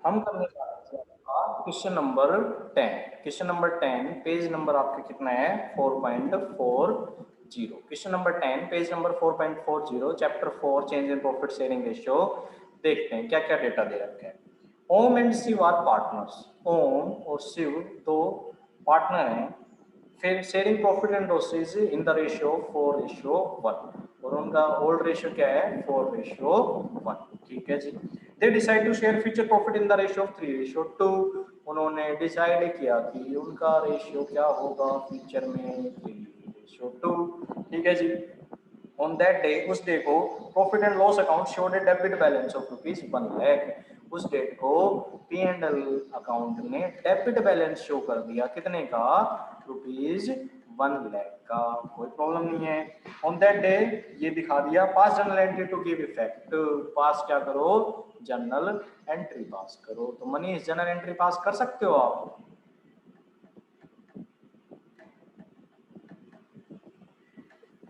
हम करने जा रहे हैं question number 10। Question number 10 page number आपका कितना है 4.40। Question number 10 page number 4.40 chapter 4 change in profit sharing ratio. देखते हैं क्या क्या डेटा दे रखा है। Om and Shiv are partners. Om और शिव दो पार्टनर हैं। फिर sharing profit and losses in the ratio 4:1 और उनका ओल्ड रेशियो क्या है 4:1। ठीक है जी। They decide to share future profit in the ratio of 3:2। उन्होंने डिसाइड किया कि उनका रेशियो क्या होगा फ्यूचर में 3:2। ठीक है जी। ऑन दैट डे उस डे को profit and loss account showed A debit balance of ₹1,00,000। उस डेट को P&L अकाउंट ने डेबिट बैलेंस शो कर दिया कितने का ₹1,00,000 का। कोई प्रॉब्लम नहीं है। ऑन दैट डे ये दिखा दिया pass journal entry to give effect. Pass क्या करो जर्नल एंट्री पास करो। तो मनीष जर्नल एंट्री पास कर सकते हो आप।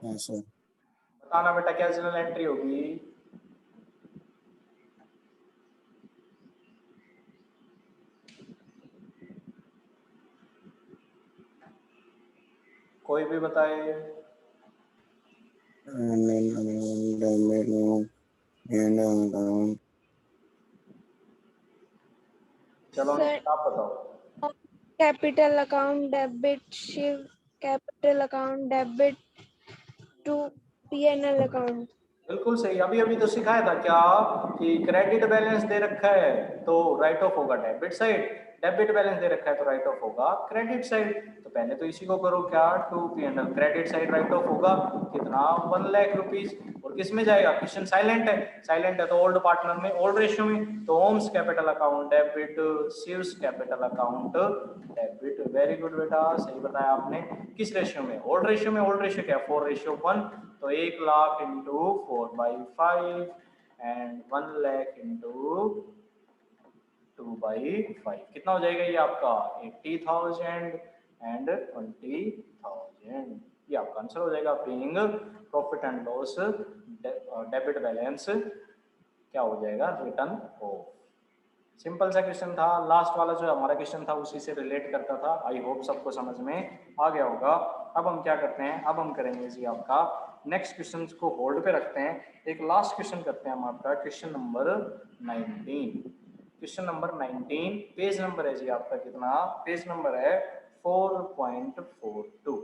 हाँ सर। बताना बेटा क्या जर्नल एंट्री होगी। कोई भी बताए। चलो आप बताओ। कैपिटल अकाउंट डेबिट शिव capital account debit to P&L account. बिल्कुल सही। अभी अभी तो सिखाया था क्या कि क्रेडिट बैलेंस दे रखा है तो राइट ऑफ होगा डेबिट साइड। डेबिट बैलेंस दे रखा है तो राइट ऑफ होगा क्रेडिट साइड। तो पहले तो इसी को करो क्या to P&L credit side write off होगा कितना ₹1,00,000। और किस में जाएगा क्वेश्चन साइलेंट है। साइलेंट है तो ओल्ड पार्टनर में ओल्ड रेशियो में। तो Om's capital account debit Shiv's capital account debit. Very good बेटा सही बताया आपने। किस रेशियो में ओल्ड रेशियो में। ओल्ड रेशियो क्या 4:1। तो 1,00,000 इंटू 4/5 एंड 1,00,000 इंटू 2/5 कितना हो जाएगा ये आपका 80,000 एंड 20,000। ये आपका आंसर हो जाएगा। Paying profit and loss debit balance क्या हो जाएगा रिटर्न ऑफ। सिंपल सा क्वेश्चन था। लास्ट वाला जो हमारा क्वेश्चन था उसी से रिलेट करता था। आई होप सबको समझ में आ गया होगा। अब हम क्या करते हैं अब हम करेंगे जी आपका नेक्स्ट क्वेश्चन को होल्ड पे रखते हैं। एक लास्ट क्वेश्चन करते हैं हम आपका question number 19। Question number 19 page number है जी आपका कितना पेज नंबर है 4.42।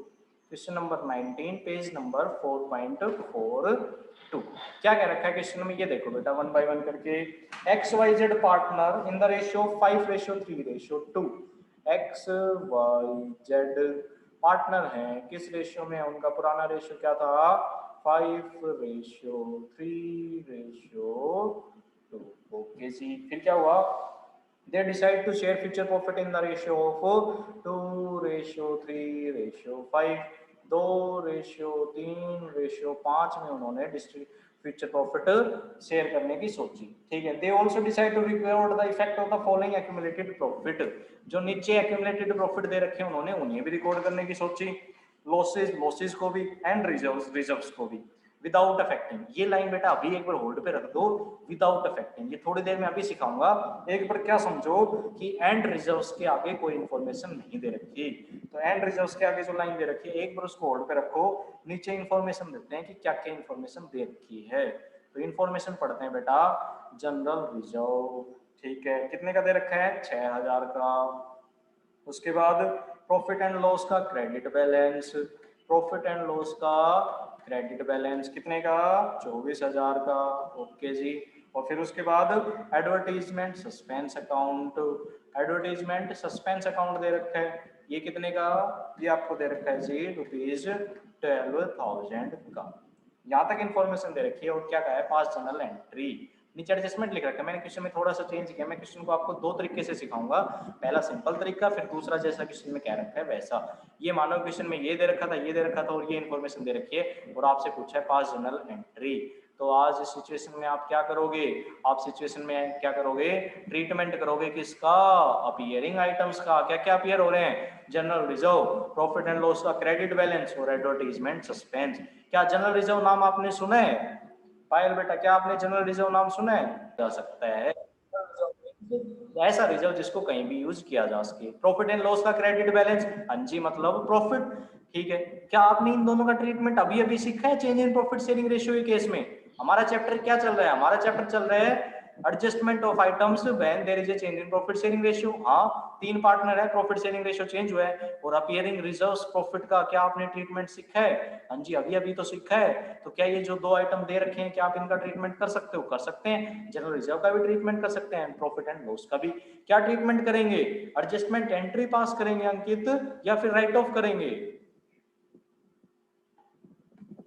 Question number 19 page number 4.42। क्या कह रखा है क्वेश्चन में ये देखो बेटा वन बाय वन करके। XYZ partner in the ratio 5:3:2। XYZ partner हैं किस रेशियो में। उनका पुराना रेशियो क्या था 5:3:2। ओके जी। फिर क्या हुआ they decide to share future profit in the ratio of 2:3:5। 2:3:5 में उन्होंने फ्यूचर प्रॉफिट शेयर करने की सोची। ठीक है। They also decide to record the effect of the following accumulated profit. जो नीचे एक्यूमुलेटेड प्रॉफिट दे रखे हैं उन्होंने उन्हें भी रिकॉर्ड करने की सोची। लॉसेस को भी एंड रिजर्व्स को भी विदाउट अफेक्टिंग। ये लाइन बेटा अभी एक बार होल्ड पे रख दो विदाउट अफेक्टिंग। ये थोड़ी देर में अभी सिखाऊंगा। एक बार क्या समझो कि एंड रिजर्व्स के आगे कोई इंफॉर्मेशन नहीं दे रखी। तो एंड रिजर्व्स के आगे जो लाइन दे रखी है एक बार उसको होल्ड पे रखो। नीचे इंफॉर्मेशन देते हैं कि क्या क्या इंफॉर्मेशन दे रखी है। तो इंफॉर्मेशन पढ़ते हैं बेटा जनरल रिजर्व। ठीक है कितने का दे रखा है 6,000 का। उसके बाद प्रॉफिट एंड लॉस का credit balance. Profit and loss का क्रेडिट बैलेंस कितने का 24,000 का। ओके जी। और फिर उसके बाद advertisement suspense account. Advertisement suspense account दे रखा है ये कितने का ये आपको दे रखा है जी ₹12,000 का। यहाँ तक इन्फॉर्मेशन दे रखी है। और क्या कहा है पास जर्नल एंट्री। नीचे एडजस्टमेंट लिख रखा है। मैंने क्वेश्चन में थोड़ा सा चेंज किया। मैं क्वेश्चन को आपको दो तरीके से सिखाऊंगा। पहला सिंपल तरीका फिर दूसरा जैसा क्वेश्चन में कह रखा है वैसा। ये मानो क्वेश्चन में ये दे रखा था ये दे रखा था और ये इन्फॉर्मेशन दे रखी है और आपसे पूछा है पास जर्नल एंट्री। तो आज इस सिचुएशन में आप क्या करोगे। आप सिचुएशन में क्या करोगे ट्रीटमेंट करोगे किसका अपीयरिंग आइटम्स का। क्या क्या अपीयर हो रहे हैं general reserve profit and loss का क्रेडिट बैलेंस और एडवर्टीजमेंट सस्पेंस। क्या जनरल रिजर्व नाम आपने सुना है पायल बेटा क्या आपने जनरल रिजर्व नाम सुना है जा सकता है ऐसा रिजर्व जिसको कहीं भी यूज किया जा सके। प्रॉफिट एंड लॉस का क्रेडिट बैलेंस, हाँ जी, मतलब प्रॉफिट। ठीक है, क्या आपने इन दोनों का ट्रीटमेंट अभी अभी सीखा है change in profit sharing ratio के केस में? हमारा चैप्टर क्या चल रहा है? हमारा चैप्टर चल रहा है adjustment of items when there is a change in profit sharing ratio. हाँ, 3 पार्टनर है, प्रॉफिट शेयरिंग रेशियो चेंज हुआ है, और अपीयरिंग रिजर्व्स प्रॉफिट का क्या आपने ट्रीटमेंट सीखा है? हाँ जी, अभी अभी तो सीखा है। तो क्या ये जो 2 आइटम दे रखे हैं, क्या आप इनका ट्रीटमेंट कर सकते हो? कर सकते हैं। जनरल रिजर्व का भी ट्रीटमेंट कर सकते हैं, प्रॉफिट एंड लॉस का भी। क्या ट्रीटमेंट करेंगे? एडजस्टमेंट एंट्री पास करेंगे अंकित, या फिर राइट ऑफ करेंगे?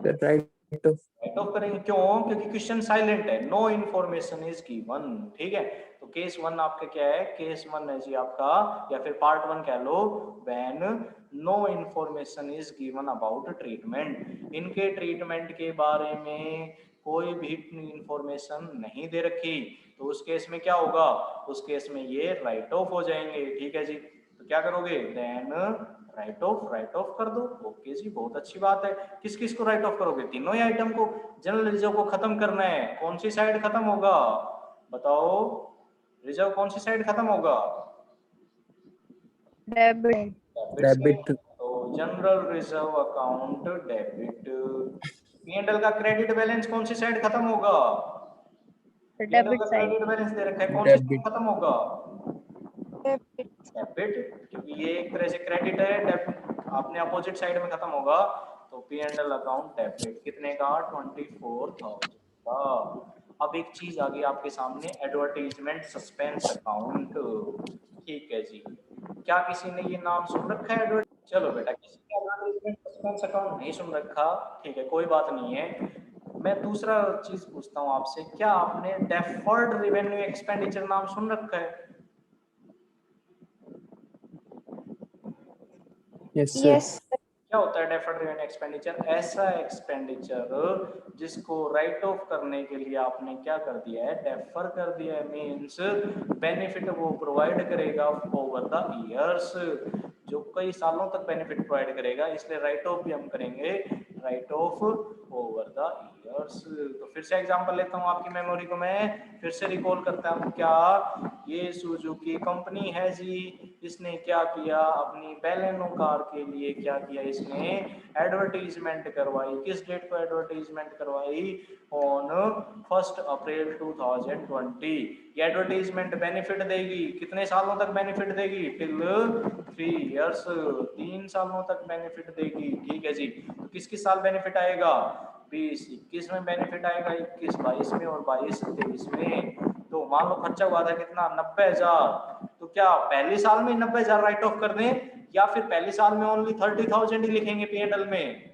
राइट ऑफ करेंगे। क्यों? क्योंकि क्वेश्चन साइलेंट है, नो इन्फॉर्मेशन इज गिवन। ठीक है, तो केस 1 आपका क्या है? केस 1 है जी आपका, या फिर पार्ट 1 कह लो, when no information is given about treatment. इनके ट्रीटमेंट के बारे में कोई भी इंफॉर्मेशन नहीं दे रखी, तो उस केस में क्या होगा? उस केस में ये राइट ऑफ हो जाएंगे। ठीक है जी, तो क्या करोगे? देन राइट ऑफ कर दो। ओके जी, बहुत अच्छी बात है। किस किस को राइट ऑफ करोगे? तीनों ही आइटम को। जनरल रिजर्व को खत्म करना है, कौन सी साइड खत्म होगा? बताओ, रिजर्व कौन सी साइड खत्म होगा? डेबिट। डेबिट तो general reserve account debit. P&L का क्रेडिट बैलेंस कौन सी साइड खत्म होगा? Debit side. क्रेडिट बैलेंस दे रखा है, कौन सी साइड डेबिट खत्म होगा? डेबिट। डेबिट, क्योंकि ये एक तरह से क्रेडिट है, डेबिट आपने अपोजिट साइड में खत्म होगा। तो पी&एल अकाउंट डेबिट कितने का? 24,000 का। अब एक चीज आ गई आपके सामने, एडवर्टाइजमेंट सस्पेंस अकाउंट। ठीक है जी, क्या किसी ने ये नाम सुन रखा है? चलो बेटा, किसी ने एडवर्टाइजमेंट सस्पेंस अकाउंट नहीं सुन रखा, ठीक है, कोई बात नहीं है। मैं दूसरा चीज पूछता हूँ आपसे, क्या आपने डेफर्ड रेवेन्यू एक्सपेंडिचर नाम सुन रखा है? Yes yes. क्या होता है डेफर्ड रेवेन्यू एक्सपेंडिचर? ऐसा एक्सपेंडिचर जिसको राइट ऑफ करने के लिए आपने क्या कर दिया है? डेफर कर दिया है। मींस बेनिफिट वो प्रोवाइड करेगा ओवर द इयर्स, जो कई सालों तक बेनिफिट प्रोवाइड करेगा, इसलिए राइट ऑफ भी हम करेंगे, right of over the years. तो फिर से एग्जांपल लेता हूँ, आपकी मेमोरी को मैं फिर से रिकॉल करता हूँ। क्या ये सुजुकी कंपनी है जी, इसने क्या किया? अपनी बैलेनो कार के लिए क्या किया? इसने एडवर्टीजमेंट करवाई। किस डेट को एडवर्टीजमेंट करवाई? ऑन 1 अप्रैल 2020। ये एडवर्टीजमेंट बेनिफिट देगी, कितने सालों तक बेनिफिट देगी? टिल 3 इयर्स, 3 सालों तक बेनिफिट देगी। ठीक है जी, तो किस किस साल बेनिफिट आएगा? 20-21 में बेनिफिट आएगा, 21-22 में, और 22-23 में। तो मान लो खर्चा हुआ था कितना? 90,000। तो क्या पहले साल में 90,000 राइट ऑफ कर दें, या फिर पहले साल में ओनली 30,000 ही लिखेंगे पी&एल में?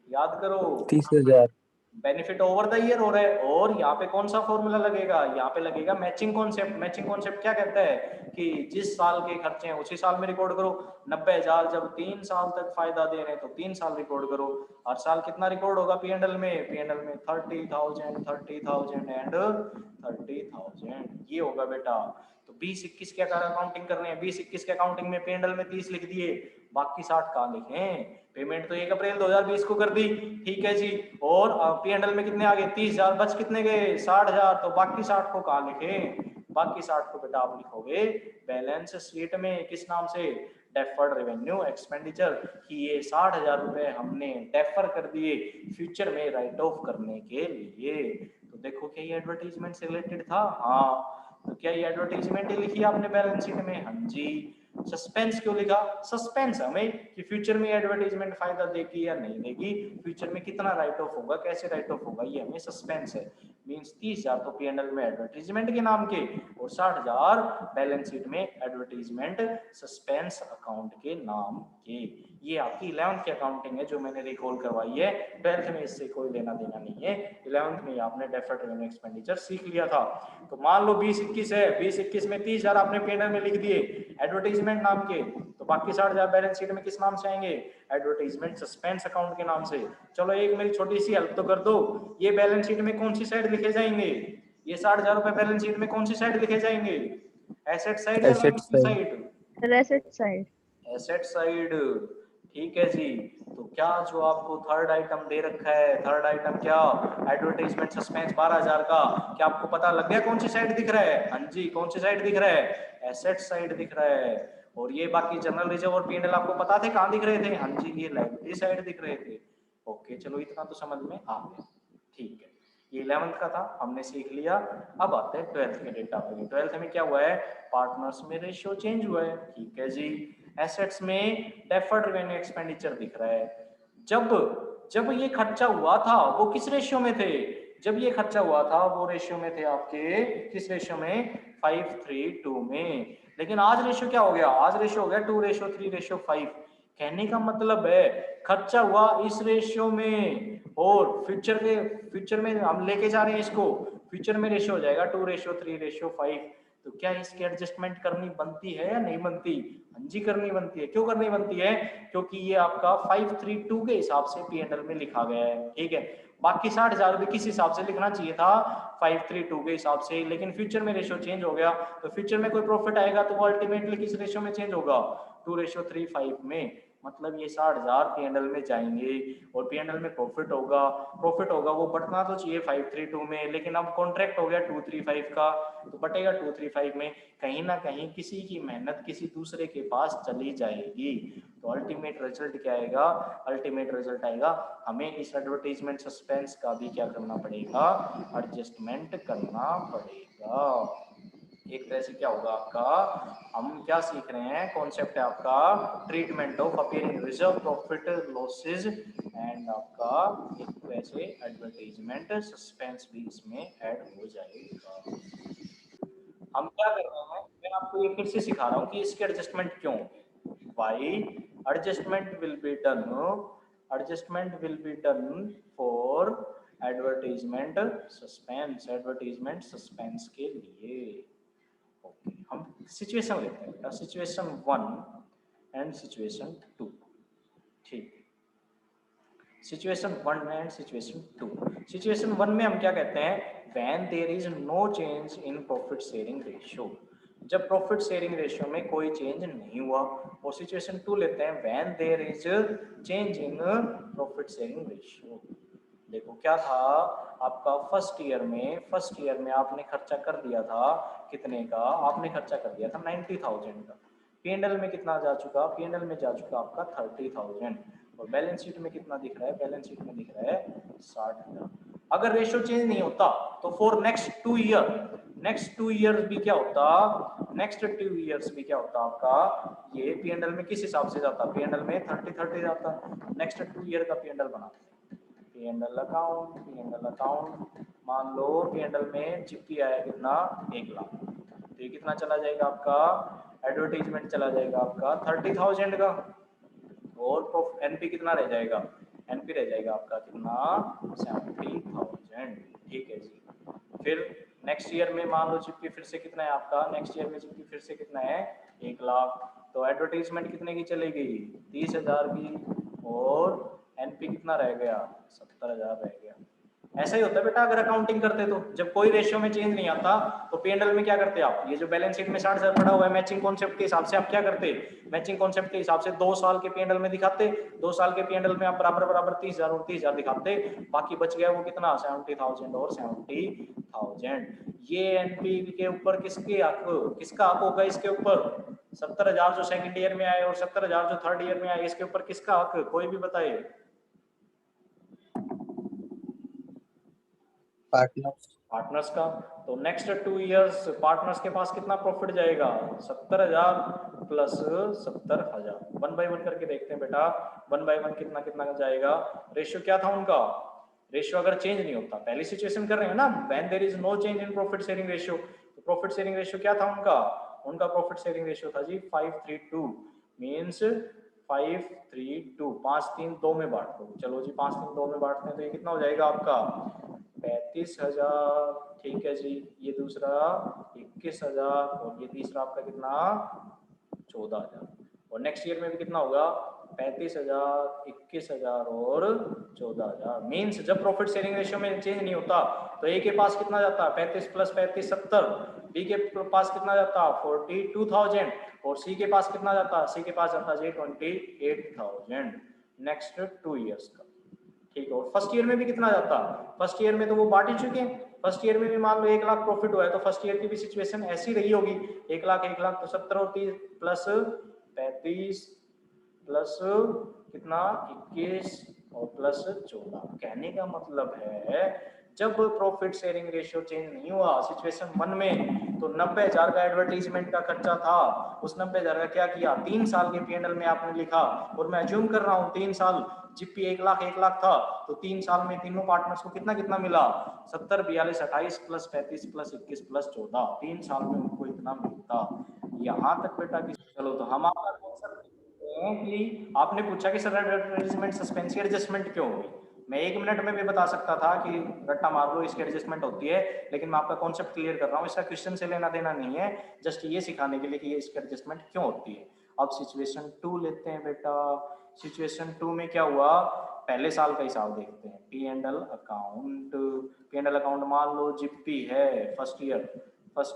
याद करो, 30,000 बेनिफिट ओवर द ईयर हो रहा है। और यहाँ पे कौन सा फॉर्मूला लगेगा? यहाँ पे लगेगा मैचिंग कॉन्सेप्ट। मैचिंग कॉन्सेप्ट क्या कहता है कि जिस साल के खर्चे हैं उसी साल में रिकॉर्ड करो। 90,000 जब 3 साल तक फायदा दे रहे हैं तो 3 साल रिकॉर्ड करो। हर साल कितना रिकॉर्ड होगा पी&एल में? पी&एल में 30,000, 30,000 एंड 30,000, ये होगा बेटा। तो 20-21 के अकाउंटिंग कर रहे हैं, 20-21 के अकाउंटिंग में पी&एल में 30 लिख दिए, बाकी 60 कहाँ लिखें? पेमेंट तो 1 अप्रैल 2020 को कर दी। ठीक है जी, और पी&एल में कितने आ गए? 30,000, बच कितने गए? 60,000। तो बाकी 60 को कहाँ लिखें? बाकी 60 को बेटा आप लिखोगे बैलेंस शीट में, किस नाम से? डेफर्ड रेवेन्यू एक्सपेंडिचर, कि ये 60,000 रुपए हमने डेफर कर दिए फ्यूचर में राइट ऑफ करने के लिए। तो देखो, क्या ये एडवर्टाइजमेंट से रिलेटेड था? हाँ। तो क्या ये एडवर्टाइजमेंट ही लिखी आपने बैलेंस शीट में? हाँ जी। सस्पेंस क्यों लिखा? सस्पेंस हमें कि फ्यूचर में एडवर्टाइजमेंट फायदा देगी या नहीं देगी, फ्यूचर में कितना राइट ऑफ होगा, कैसे राइट ऑफ होगा, ये हमें सस्पेंस है। मींस 30,000 तो पी&एल में एडवर्टाइजमेंट के नाम के, और 60,000 बैलेंस शीट में एडवर्टाइजमेंट सस्पेंस अकाउंट के नाम के। ये आपकी 11th की अकाउंटिंग है जो मैंने रिकॉल करवाई है। 12th में इससे कोई लेना देना नहीं है, 11th में आपने डेफर्ड रेवेन्यू एक्सपेंडिचर सीख लिया था। तो मान लो 20-21 है, 20-21 में 30,000 आपने पी&एल में लिख दिए एडवर्टाइजमेंट नाम के, तो बाकी 60,000 बैलेंस शीट में किस नाम से आएंगे? एडवर्टाइजमेंट सस्पेंस अकाउंट के नाम से। चलो एक मेरी छोटी सी हेल्प तो कर दो, ये बैलेंस शीट में कौन सी साइड लिखे जाएंगे? ये 60,000 रुपए बैलेंस शीट में कौन सी साइड लिखे जाएंगे? एसेट साइड या asset liability side? Asset side. Asset side. ठीक है जी, तो क्या जो आपको थर्ड आइटम दे रखा है, थर्ड आइटम क्या, एडवर्टाइजमेंट सस्पेंस 12,000 का, क्या आपको पता लग गया कौन सी साइड दिख रहा है? हाँ जी, कौन सी साइड दिख रहा है? एसेट साइड दिख रहा है। और ये बाकी जनरल रिजर्व और पी एंड एल आपको पता थे कहाँ दिख रहे थे? हाँ जी, ये लायबिलिटी साइड दिख रहे थे। ओके, चलो इतना तो समझ में आ गया। ठीक है, ये 11th का था, हमने सीख लिया। अब आते हैं 12th के डेटा पे। 12th में क्या हुआ है? पार्टनर्स में रेशियो चेंज हुआ है। ठीक है जी। एसेट्स में डेफर्ड रेवेन्यू एक्सपेंडिचर दिख रहा है। जब ये खर्चा हुआ था वो किस रेशियो में थे? जब ये खर्चा हुआ था वो रेशियो में थे आपके, किस रेशियो में? 5:3:2 में। लेकिन आज रेशियो क्या हो गया? आज रेशियो हो गया 2:3:5। कहने का मतलब है खर्चा हुआ इस रेशियो में, और फ्यूचर में हम लेके जा रहे हैं इसको, फ्यूचर में रेशियो हो जाएगा 2:3:5। तो क्या इसकी एडजस्टमेंट करनी बनती है या नहीं बनती? हाँ जी, करनी बनती है। क्यों करनी बनती है? क्योंकि ये आपका 5:3:2 के हिसाब से P&L में लिखा गया है। ठीक है, बाकी 60,000 भी किस हिसाब से लिखना चाहिए था? 5:3:2 के हिसाब से। लेकिन फ्यूचर में रेशियो चेंज हो गया, तो फ्यूचर में कोई प्रॉफिट आएगा तो वो अल्टीमेटली किस रेशियो में चेंज होगा? 2:3:5 में। मतलब ये 60,000 P&L में जाएंगे और P&L में प्रॉफिट होगा वो बटना तो चाहिए 5:3:2 में, लेकिन अब कॉन्ट्रैक्ट हो गया 2:3:5 का, तो बटेगा 2:3:5 में। कहीं ना कहीं किसी की मेहनत किसी दूसरे के पास चली जाएगी, तो अल्टीमेट रिजल्ट क्या आएगा? अल्टीमेट रिजल्ट आएगा हमें इस एडवर्टाइजमेंट सस्पेंस का भी क्या करना पड़ेगा? एडजस्टमेंट करना पड़ेगा। एक तरह से क्या होगा आपका, हम क्या सीख रहे हैं? कॉन्सेप्ट है आपका treatment of appearing reserve profit losses, and आपका एक तरह से एडवर्टाइजमेंट सस्पेंस भी इसमें ऐड हो जाएगा। हम क्या कर रहे हैं, मैं आपको ये फिर से सिखा रहा हूँ कि इसके एडजस्टमेंट क्यों। Why adjustment will be done for advertisement suspense के लिए। ओके, हम सिचुएशन लेते हैं बेटा, सिचुएशन 1 एंड सिचुएशन 2। ठीक, सिचुएशन 1 एंड सिचुएशन 2। सिचुएशन 1 में हम क्या कहते हैं? When there is no change in profit sharing ratio, जब प्रॉफिट शेयरिंग रेशियो में कोई चेंज नहीं हुआ। और सिचुएशन 2 लेते हैं when there is change in profit sharing ratio. देखो क्या था आपका फर्स्ट ईयर में आपने खर्चा कर दिया था कितने का? आपने खर्चा कर दिया था 90,000 का। P&L में कितना जा चुका? P&L में जा चुका आपका 30,000। और बैलेंस शीट में कितना दिख रहा है? बैलेंस शीट में दिख रहा है 60,000। अगर रेशियो चेंज नहीं होता तो फॉर नेक्स्ट 2 ईयर भी क्या होता? आपका ये P&L में किस हिसाब से जाता? P&L में 30 जाता। नेक्स्ट 2 ईयर का P&L बनाते हैं। P&L अकाउंट मान लो P&L में जीपी आया कितना? 1 लाख। तो ये कितना चला जाएगा आपका? एडवर्टाइजमेंट चला जाएगा आपका 30,000 का। और एनपी कितना रह जाएगा? एनपी रह जाएगा आपका कितना? 70,000। ठीक है जी। फिर नेक्स्ट ईयर में मान लो जीपी फिर से कितना है आपका? नेक्स्ट ईयर में जीपी फिर से कितना है? 1 लाख। तो एडवर्टाइजमेंट कितने की चलेगी? 30,000 की। और एनपी कितना रह गया? 70,000 रह गया। ऐसा ही होता है बेटा अगर अकाउंटिंग करते तो, जब कोई रेशियो में चेंज नहीं आता तो P&L में क्या करते आप? ये जो बैलेंस शीट में 60,000 पड़ा हुआ है, मैचिंग कॉन्सेप्ट के हिसाब से आप क्या करते? मैचिंग कॉन्सेप्ट के हिसाब से 2 साल के P&L में दिखाते, 2 साल के P&L में आप बराबर 30,000 और 30,000 दिखाते, बाकी बच गया वो कितना? 70,000 और 70,000। ये एनपी के ऊपर किसका हक होगा? इसके ऊपर 70,000 जो सेकंड ईयर में आए और 70,000 जो थर्ड ईयर में आए, इसके ऊपर किसका हक? कोई भी बताए। पार्टनर्स का। तो नेक्स्ट 2 इयर्स पार्टनर्स के पास कितना प्रॉफिट जाएगा? 70,000 प्लस 70,000। 1 बाय 1 करके देखते हैं बेटा, 1 बाय 1 कितना कितना जाएगा? रेशियो क्या था उनका? रेशियो अगर चेंज नहीं होता, पहली सिचुएशन कर रहे हैं ना, when there is no change in profit sharing ratio. तो प्रॉफिट शेयरिंग रेशियो क्या था उनका प्रॉफिट शेयरिंग रेशियो था जी 5:3:2। मींस 5:3:2, 5-3-2 में बांट दो। चलो जी 5-3-2 में बांटते हैं तो ये कितना हो जाएगा आपका? 35,000। ठीक है जी। ये दूसरा 21,000 और ये तीसरा आपका कितना? 14,000। और नेक्स्ट ईयर में भी कितना होगा? 35,000, 21,000 और 14,000। मीन्स जब प्रॉफिट शेयरिंग रेशियो में चेंज नहीं होता तो ए के पास कितना जाता? 35 प्लस 35 70। बी के पास कितना जाता? 42,000। और सी के पास कितना जाता? सी के पास जाता जी 28,000। नेक्स्ट 2 इयर्स का, ठीक है। और फर्स्ट ईयर में भी कितना जाता, फर्स्ट ईयर में तो वो बांट ही चुके हैं, फर्स्ट ईयर में भी मान लो 1 लाख प्रॉफिट हुआ है तो फर्स्ट ईयर की भी सिचुएशन ऐसी रही होगी, 1 लाख तो 70 और 30 प्लस 35 प्लस कितना 21 और प्लस 14। कहने का मतलब है जब प्रॉफिट शेयरिंग रेशियो चेंज नहीं हुआ सिचुएशन 1 में तो 90,000 का एडवर्टीजमेंट का खर्चा था, उस 90,000 का क्या किया, 3 साल के पीएनएल में आपने लिखा, और मैं अज्यूम कर रहा हूँ 3 साल जीपी 1 लाख था तो 3 साल में तीनों पार्टनर्स को कितना कितना मिला, 70 42 28 प्लस 35 प्लस 21 प्लस 14, 3 साल में उनको इतना मिलता। यहाँ तक बेटा कि चलो तो हम आपका कॉन्सेप्ट कि आपने पूछा कि सर एडवर्टाइजमेंट सस्पेंस की एडजस्टमेंट क्यों होगी, मैं 1 मिनट में भी बता सकता था कि रट्टा मार लो इसकी एडजस्टमेंट होती है, लेकिन मैं आपका कॉन्सेप्ट क्लियर कर रहा हूँ, इसका क्वेश्चन से लेना देना नहीं है, जस्ट ये सिखाने के लिए कि ये इसकी एडजस्टमेंट क्यों होती है। अब सिचुएशन 2 लेते हैं बेटा, सिचुएशन 2 में क्या हुआ, पहले साल का हिसाब देखते हैं, पी एंड एल अकाउंट मान लो जीपी है फर्स्ट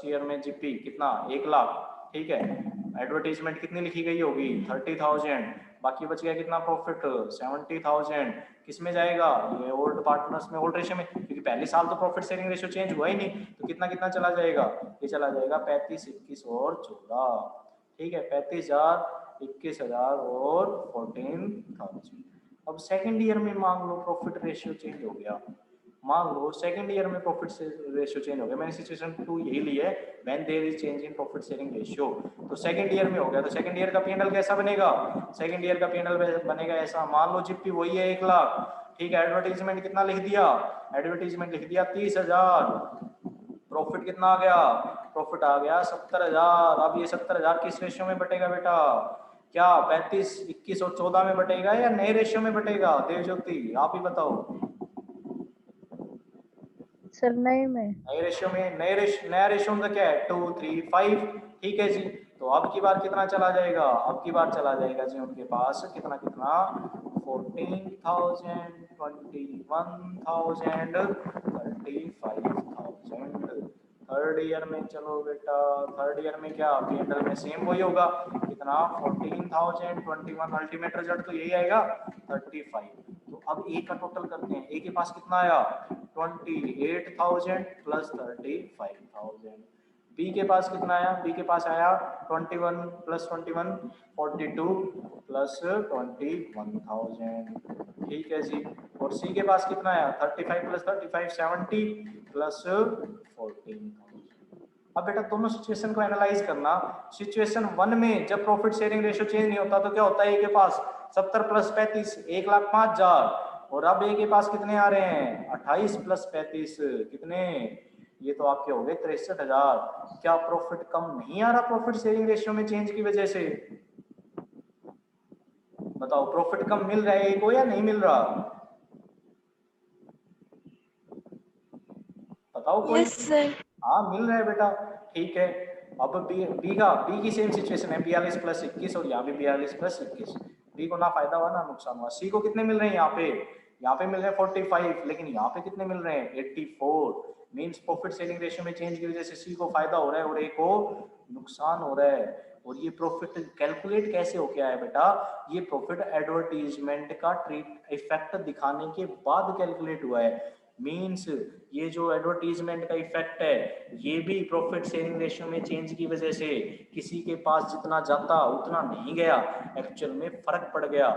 ईयर में जीपी कितना 1 लाख, ठीक है, एडवर्टीजमेंट कितनी लिखी गई होगी 30,000, बाकी बच गया कितना प्रॉफिट 70,000, किस में जाएगा, ये ओल्ड पार्टनर्स में, ओल्ड रेशियो में, क्योंकि पहले साल तो प्रॉफिट शेयरिंग रेशियो चेंज हुआ ही नहीं, तो कितना कितना चला जाएगा, ये चला जाएगा 35 21 और 14, ठीक है, 35,000 21,000 और 14,000। अब सेकंड ईयर में मान लो प्रॉफिट रेशियो चेंज हो गया, मान लो सेकंड ईयर में प्रॉफिट रेशियो चेंज हो गया, मैंने सिचुएशन 2 यही ली है, when there is change in profit sharing ratio, तो सेकंड ईयर में हो गया, तो सेकंड ईयर का पीएनएल कैसा बनेगा, सेकंड ईयर का पीएनएल बनेगा ऐसा, मान लो जीपी वही है 1 लाख, ठीक है, एडवर्टीजमेंट कितना लिख दिया, एडवर्टीजमेंट लिख दिया 30,000, प्रॉफिट कितना आ गया, प्रॉफिट आ गया 70,000। अब ये 70,000 किस रेशियो में बटेगा बेटा, क्या 35 21 और 14 में बटेगा या नए रेशियो में बटेगा, देवज्योति आप ही बताओ। सर नए में, नए रेशियो में, नया रेशियो उनका क्या है 2 3 5, ठीक है जी। तो अब की बार कितना चला जाएगा, अब की बार चला जाएगा जी उनके पास कितना कितना 14,000 21,000 35,000। थर्ड ईयर में चलो बेटा, थर्ड ईयर में क्या पीएनएल में सेम वही होगा, कितना 14,000 21, अल्टीमेट रिजल्ट तो यही आएगा 35। तो अब ए का टोटल करते हैं, ए के पास कितना आया 28,000 प्लस 35,000, बी के पास कितना आया, बी के पास आया 21 प्लस 21 42 प्लस 21,000, ठीक है जी। और सी के पास कितना आया 35 प्लस 35 70 प्लस 14,000। अब बेटा दोनों सिचुएशन को एनालाइज करना, सिचुएशन 1 में जब प्रॉफिट शेयरिंग रेशियो चेंज नहीं होता तो क्या होता है, ए के पास 70 प्लस 35 1,05,000, और अब ए के पास कितने आ रहे हैं 28 प्लस 35 कितने, ये तो आपके हो गए 63,000। क्या प्रॉफिट कम नहीं आ रहा प्रॉफिट शेयरिंग रेशियो में चेंज की वजह से, बताओ प्रॉफिट कम मिल रहा है को या नहीं मिल रहा, बताओ कोई। Yes sir. हाँ मिल रहा है बेटा, ठीक है। अब बी की सेम सिचुएशन है 42 प्लस 21 और यहाँ भी 42 प्लस 21, बी को ना फायदा हुआ ना नुकसान हुआ। सी को कितने मिल रहे हैं, यहाँ पे मिल रहे हैं 45, लेकिन यहाँ पे कितने मिल रहे हैं 84, मींस प्रॉफिट शेयरिंग रेशियो में चेंज की वजह से सी को फायदा हो रहा है और ए को नुकसान हो रहा है। और ये प्रॉफिट कैलकुलेट कैसे हो गया है बेटा, ये प्रॉफिट एडवर्टीजमेंट का ट्रीट इफेक्ट दिखाने के बाद कैलकुलेट हुआ है, मींस ये जो एडवर्टीजमेंट का इफेक्ट है ये भी प्रॉफिट शेयरिंग रेशियो में चेंज की वजह से किसी के पास जितना जाता उतना नहीं गया, एक्चुअल में फर्क पड़ गया,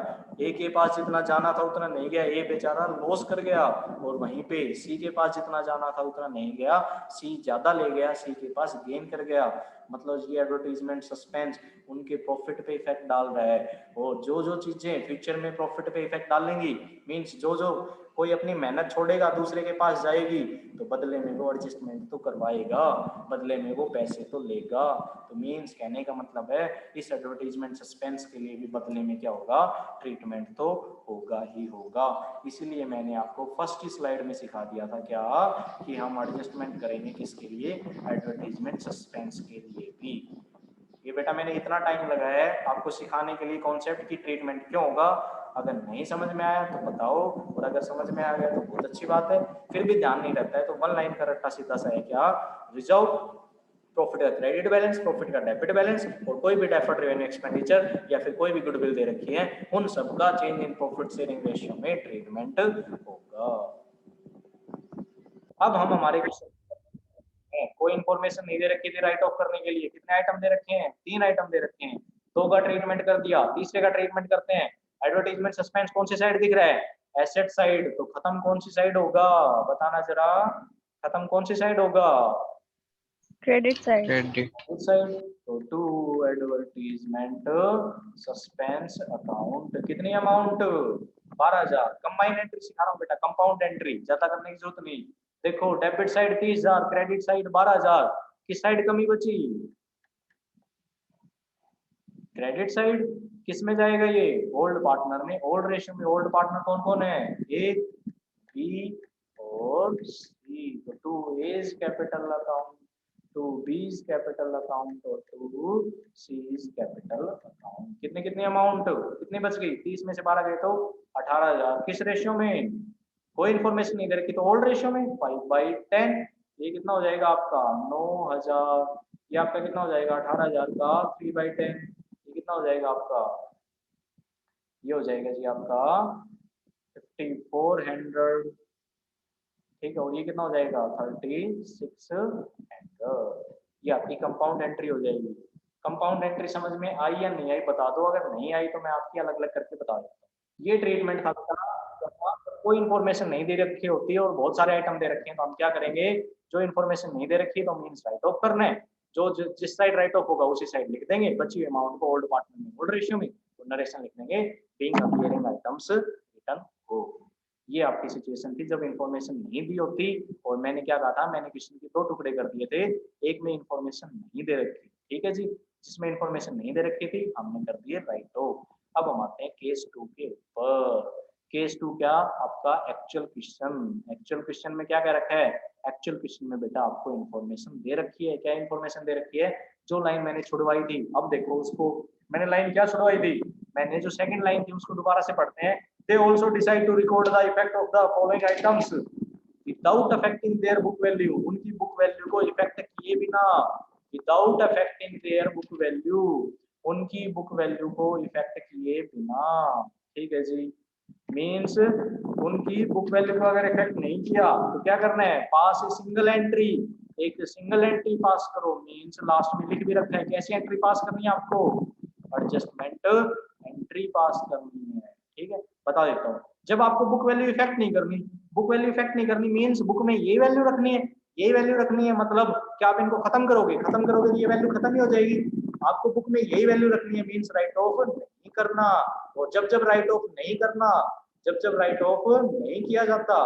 ए के पास जितना जाना था उतना नहीं गया, ए बेचारा लॉस कर गया, और वहीं पे सी के पास जितना जाना था उतना नहीं गया, सी ज्यादा ले गया, सी के पास गेन कर गया। मतलब ये एडवर्टीजमेंट सस्पेंस उनके प्रॉफिट पे इफेक्ट डाल रहा है, और जो जो चीजें फ्यूचर में प्रॉफिट पे इफेक्ट डालेंगी, मींस जो जो कोई अपनी मेहनत छोड़ेगा दूसरे के पास जाएगी तो बदले में वो एडजस्टमेंट तो करवाएगा, बदले में वो पैसे तो लेगा। तो मींस कहने का मतलब है इस एडवर्टीजमेंट सस्पेंस के लिए भी बदले में क्या होगा, ट्रीटमेंट तो होगा ही होगा। इसीलिए मैंने आपको फर्स्ट स्लाइड में सिखा दिया था क्या, कि हम एडजस्टमेंट करेंगे किसके लिए, एडवर्टीजमेंट सस्पेंस के लिए भी। ये बेटा मैंने इतना टाइम लगाया है आपको सिखाने के लिए कॉन्सेप्ट की ट्रीटमेंट क्यों होगा। अगर नहीं समझ में आया तो बताओ, और अगर समझ में आ गया तो बहुत अच्छी बात है, फिर भी ध्यान नहीं रहता है तो वन लाइन का रट्टा सीधा सा है क्या, रिजर्व प्रॉफिट का क्रेडिट बैलेंस, प्रॉफिट का डेबिट बैलेंस और कोई भी डेफर्ड रेवेन्यू एक्सपेंडिचर या फिर कोई भी गुडविल दे रखी है, उन सब का change in profit sharing ratio में ट्रीटमेंट होगा। अब हम हमारे क्वेश्चन, कोई इंफॉर्मेशन नहीं दे रखी थी राइट ऑफ करने के लिए, कितने आइटम दे रखे हैं, 3 आइटम दे रखे हैं, 2 का ट्रीटमेंट कर दिया, तीसरे का ट्रीटमेंट करते हैं। एडवर्टाइजमेंट सस्पेंस कौन सी साइड दिख रहा है, एसेट साइड, तो खत्म कौन सी साइड होगा, बताना जरा, खत्म कौन सी साइड होगा, क्रेडिट साइड। Credit side. तो टू एडवर्टीजमेंट सस्पेंस अकाउंट, कितनी अमाउंट, 12,000। कंबाइंड एंट्री सिखा रहा हूँ बेटा, कंपाउंड एंट्री ज्यादा करने की जरूरत नहीं। देखो डेबिट साइड 30,000, क्रेडिट साइड 12,000, किस साइड कमी बची, क्रेडिट साइड। किस में जाएगा ये, ओल्ड पार्टनर में। ओल्ड रेशियो में ओल्ड पार्टनर कौन कौन है, ए, बी और सी। तो 2 A's capital account, 2 B's capital account और 2 C's कैपिटल अकाउंट। कितने कितने अमाउंट, कितनी बच गई, 30 में से 12 गए तो 18,000। किस रेशियो में, कोई इन्फॉर्मेशन नहीं दे रखी तो ओल्ड रेशियो में 5/10। ये कितना हो जाएगा आपका 9,000, ये आपका कितना हो जाएगा 18,000 का 3/10, ये कितना हो जाएगा आपका, ये हो जाएगा जी आपका 5400, ठीक है। और ये कितना हो जाएगा 3600। ये आपकी कंपाउंड एंट्री हो जाएगी। कंपाउंड एंट्री समझ में आई या नहीं आई बता दो, अगर नहीं आई तो मैं आपकी अलग अलग करके बता देता हूँ। ये ट्रीटमेंट था, कोई इन्फॉर्मेशन नहीं दे रखी होती है और बहुत सारे आइटम दे रखे हैं, तो हम क्या करेंगे, जो इन्फॉर्मेशन नहीं दे रखी है तो मीन्स राइट ऑफ करना है, जो जिस साइड राइट ऑफ होगा उसी साइड लिख देंगे, बची हुई अमाउंट को ओल्ड पार्टनर में ओल्ड रेशियो में, तो नरेशन लिख देंगे बीइंग अपीयरिंग आइटम्स रिटर्न हो। ये आपकी सिचुएशन थी जब इन्फॉर्मेशन नहीं दी होती, और मैंने क्या कहा था, मैंने क्वेश्चन के 2 टुकड़े कर दिए थे, एक में इन्फॉर्मेशन नहीं दे रखी, ठीक है जी, जिसमें इन्फॉर्मेशन नहीं दे रखी थी हमने कर दिए राइट ऑफ। अब हम आते हैं केस 2 के ऊपर। केस 2 क्या, आपका एक्चुअल क्वेश्चन। एक्चुअल क्वेश्चन में क्या क्या रखा है, एक्चुअल क्वेश्चन में बेटा आपको इन्फॉर्मेशन दे रखी है। क्या इन्फॉर्मेशन दे रखी है, जो लाइन मैंने छुड़वाई थी, अब देखो उसको, मैंने लाइन क्या छुड़वाई थी, मैंने जो सेकंड लाइन थी उसको दोबारा से पढ़ते हैं। They also decide to record the effect of the following items without affecting their book value। उनकी बुक वैल्यू को इफेक्ट किए बिना, without affecting their book value, उनकी बुक वैल्यू को इफेक्ट किए बिना, ठीक है जी। मीन्स उनकी बुक वैल्यू को अगर इफेक्ट नहीं किया तो क्या करना है, पास ए सिंगल एंट्री, एक सिंगल एंट्री पास करो। मीन्स लास्ट में लिख भी रखा है कैसी एंट्री पास करनी है आपको, एडजस्टमेंट एंट्री पास करनी है, ठीक है। बता देता हूँ, जब आपको बुक वैल्यू इफेक्ट नहीं करनी, बुक वैल्यू इफेक्ट नहीं करनी मीन्स बुक में ये वैल्यू रखनी है, ये वैल्यू रखनी है, मतलब क्या आप इनको खत्म करोगे, खत्म करोगे तो ये वैल्यू खत्म ही हो जाएगी। आपको बुक में यही वैल्यू रखनी है, मीन्स राइट ऑफ नहीं करना। और जब जब राइट ऑफ नहीं करना, जब जब राइट ऑफ नहीं किया जाता,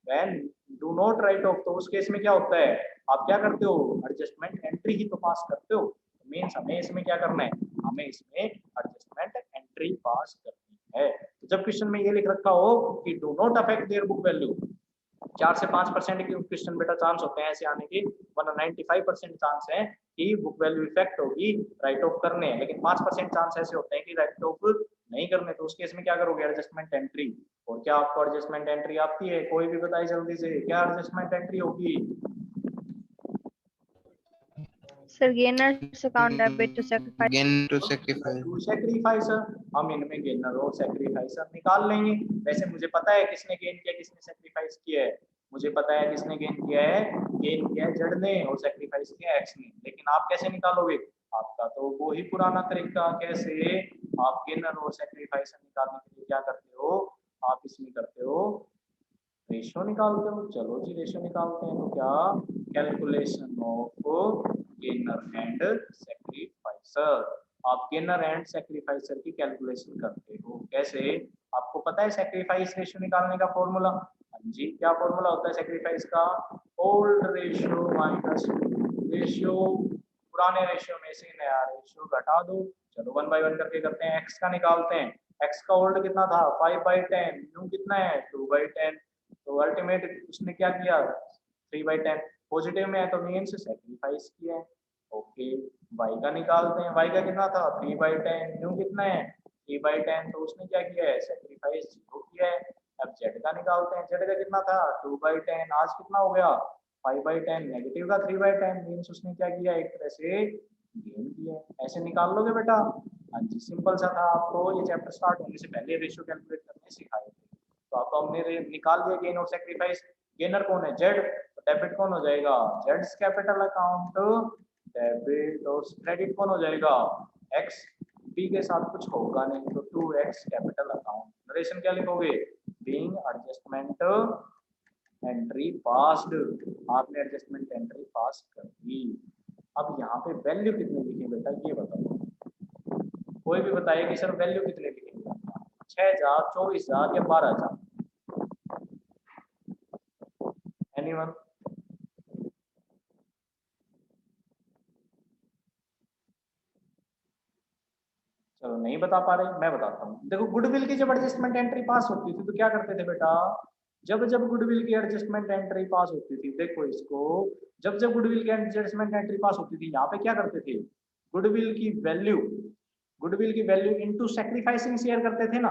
when do not right of, तो उस केस में क्या होता है, आप क्या करते हो, एडजस्टमेंट एंट्री ही तो पास करते हो। मीन्स हमें इसमें क्या करना है, हमें इसमें एडजस्टमेंट एंट्री पास करनी है। तो जब क्वेश्चन में ये लिख रखा हो कि do not affect their book value, 4 से 5% के क्वेश्चन बेटा चांस होते हैं ऐसे आने के, वरना 95% चांस है कि बुक वैल्यू इफेक्ट होगी, राइट ऑफ करने हैं, लेकिन 5% चांस ऐसे होते हैं कि राइट ऑफ नहीं करने। तो उस केस में क्या करोगे, एडजस्टमेंट एंट्री। और क्या आपको एडजस्टमेंट एंट्री आती है, कोई भी बताइए जल्दी से, क्या एडजस्टमेंट एंट्री होगी। Sir gainers account debit to sacrifice, gain to sacrifice, to sacrificer, हम इनमें गेनर और सैक्रिफाइसर निकाल लेंगे। वैसे मुझे पता है किसने गेन किया किसने सैक्रिफाइस किया है, मुझे पता है किसने गेन किया है, गेन किया है जेड ने और सैक्रिफाइस किया एक्स ने। लेकिन आप कैसे निकालोगे, आपका तो वो ही पुराना तरीका, कैसे आप गेनर और सैक्रिफाइसर निकालने के लिए क्या करते हो, आप इसमें करते हो रेशियो निकालते हो। चलो जी रेशियो निकालते हैं, तो क्या, कैलकुलेशन ऑफ गेनर एंड सैक्रिफाइसर। आप गेनर एंड सैक्रिफाइसर की कैलकुलेशन करते हो कैसे, आपको पता है सैक्रिफाइस रेशियो निकालने का फॉर्मूला, हाँ जी क्या फॉर्मूला होता है सैक्रिफाइस का, ओल्ड रेशियो माइनस रेशियो, पुराने रेशियो में से नया रेशियो घटा दो। चलो 1 बाय 1 करके करते हैं। एक्स का निकालते हैं, एक्स का ओल्ड कितना था 5/10, न्यू कितना है 2/10, तो अल्टीमेट उसने क्या किया 3/10, पॉजिटिव में है तो मीन्स सैक्रिफाइस किया है। ओके, वाई का निकालते हैं, वाई का कितना था 3/10, न्यू कितना है 3/10, तो उसने क्या किया है सैक्रिफाइस 0 किया है। अब जेड का निकालते हैं, जेड का कितना था 2/10, आज कितना हो गया 5/10 नेगेटिव का 3/10 मीन्स उसने क्या किया, एक तरह से गेन किया। ऐसे निकाल लोगे बेटा। हाँ जी, सिंपल सा था। आपको ये चैप्टर स्टार्ट होने से पहले रेशियो कैलकुलेट करने सिखाए थे, तो आपको हमने निकाल दिया गेन और सैक्रिफाइस। गेनर कौन है, जेड, तो डेबिट कौन हो जाएगा, जेड्स कैपिटल अकाउंट डेबिट, और क्रेडिट कौन हो जाएगा, एक्स। बी के साथ कुछ होगा नहीं, तो 2x कैपिटल अकाउंट। नरेशन क्या लिखोगे, बीइंग एडजस्टमेंट एंट्री पास्ड, आपने एडजस्टमेंट एंट्री पास कर दी। अब यहाँ पे वैल्यू कितनी लिखी बेटा, ये बताओ। कोई भी बताइए कि सर वैल्यू कितने लिखेंगे, 6000, 24000 या 12000? एनीवन? चलो नहीं बता पा रहे, मैं बताता हूँ। देखो गुडविल की जब एडजस्टमेंट एंट्री पास होती थी तो क्या करते थे बेटा, जब जब गुडविल की एडजस्टमेंट एंट्री पास होती थी, देखो इसको, जब जब गुडविल की एडजस्टमेंट एंट्री पास होती थी, यहाँ पे क्या करते थे, गुडविल की वैल्यू, गुडविल की वैल्यू इनटू सैक्रिफाइसिंग शेयर करते थे ना।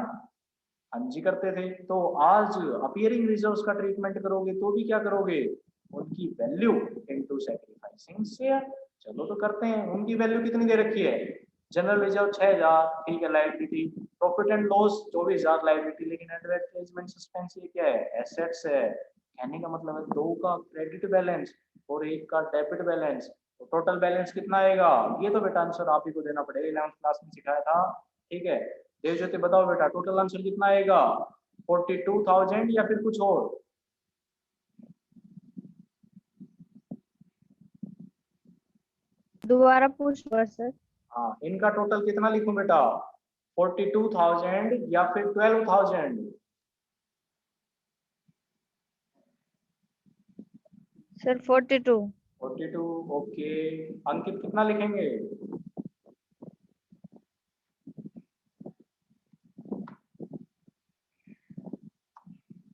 हाँ जी करते थे। तो आज अपीयरिंग रिजर्व्स का ट्रीटमेंट करोगे तो भी क्या करोगे, उनकी वैल्यू इनटू सैक्रिफाइसिंग शेयर। चलो तो करते हैं। उनकी वैल्यू कितनी दे रखी है, जनरल रिजर्व 6000, ठीक है, liability, profit and loss 24000 liability, लेकिन एडवर्टाइजमेंट सस्पेंस ये क्या है, एसेट्स है। कहने का मतलब है दो का क्रेडिट बैलेंस और एक का डेबिट बैलेंस, तो टोटल बैलेंस कितना आएगा, ये तो बेटा आंसर आप ही को देना पड़ेगा, 11th क्लास में सिखाया था, ठीक है। देवज्योति बताओ बेटा, टोटल आंसर कितना आएगा, 42,000 या फिर कुछ और? दोबारा पूछो सर। हाँ, इनका टोटल कितना लिखूं बेटा, 42,000 या फिर 12,000? सर 42। 42, ओके। अंकित कितना लिखेंगे,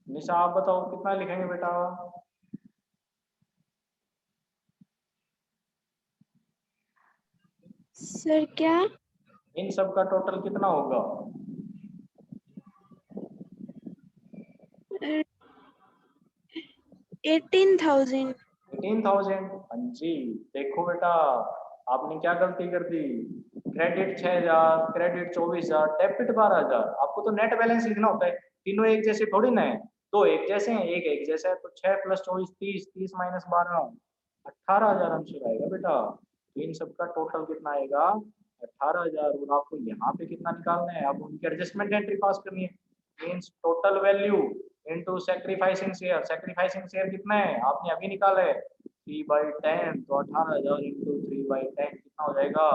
निशा आप बताओ कितना लिखेंगे बेटा? सर क्या? इन सब का टोटल कितना होगा? 18,000। 18,000, हाँ जी। देखो बेटा, आपने क्या गलती कर दी, क्रेडिट 6000, क्रेडिट 24,000, डेबिट 12,000। आपको तो नेट बैलेंस लिखना होता है, तीनों एक जैसे थोड़ी ना है, दो एक जैसे हैं, एक एक जैसा है, तो 6 + 24 30, 30 - 12 18,000 आंसर आएगा बेटा। तो इन सब का टोटल कितना आएगा, 18,000। और आपको यहाँ पे कितना निकालना है, आप उनकी एडजस्टमेंट एंट्री पास करनी है, means total value into sacrificing share. Sacrificing share कितना है, आपने अभी निकाला है 3/10, तो 18,000 इंटू 3/10 कितना हो जाएगा,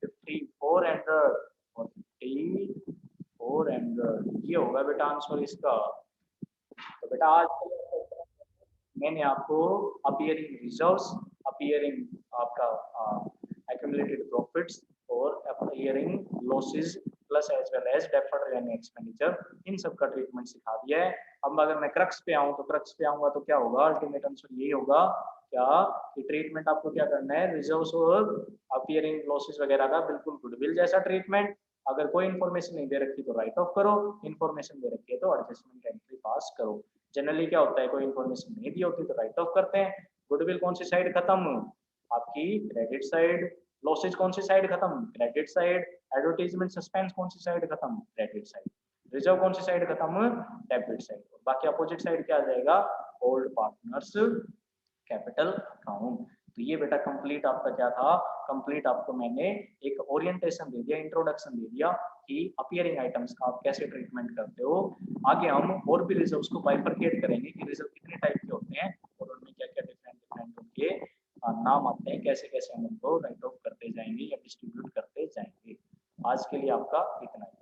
5400, और 5400 ये होगा बेटा आंसर इसका। तो बेटा आज मैंने आपको अपीयरिंग रिजर्व्स, अपीयरिंग आपका एक्यूमुलेटेड प्रॉफिट्स और appearing losses plus as well as deferred revenue expenditure, इन सब का ट्रीटमेंट सिखा दिया है। अब अगर मैं क्रक्स पे आऊँ, तो क्रक्स पे आऊंगा तो क्या होगा, अल्टीमेट आंसर यही होगा क्या, कि ट्रीटमेंट आपको क्या करना है, रिजर्व्स और अपीयरिंग लॉसेस वगैरह का बिल्कुल गुडविल जैसा ट्रीटमेंट। अगर कोई इन्फॉर्मेशन नहीं दे रखी तो राइट ऑफ करो, इन्फॉर्मेशन दे रखी है तो एडजस्टमेंट एंट्री पास करो। जनरली क्या होता है, कोई इन्फॉर्मेशन नहीं दी होती तो राइट ऑफ करते हैं। गुडविल कौन सी साइड खत्म, आपकी क्रेडिट साइड। लॉसेज कौन सी साइड खत्म, क्रेडिट साइड। एडवर्टाइजमेंट सस्पेंस कौन सी साइड खत्म, क्रेडिट साइड। रिजर्व कौन सी साइड खत्म, डेबिट साइड। बाकी अपोजिट साइड क्या आ जाएगा, ओल्ड पार्टनर्स कैपिटल अकाउंट। तो ये बेटा कंप्लीट आपका क्या था, कंप्लीट आपको मैंने एक ओरिएंटेशन दे दिया, इंट्रोडक्शन दे दिया कि अपीयरिंग आइटम्स का आप कैसे ट्रीटमेंट करते हो। आगे हम और भी रिजर्व्स को बाइफरकेट करेंगे कि रिजर्व कितने टाइप के होते हैं और उनमें क्या क्या डिफरेंट डिफरेंट उनके नाम आते हैं, कैसे कैसे हम उनको राइट ऑफ करते जाएंगे या डिस्ट्रीब्यूट करते जाएंगे। आज के लिए आपका इतना ही।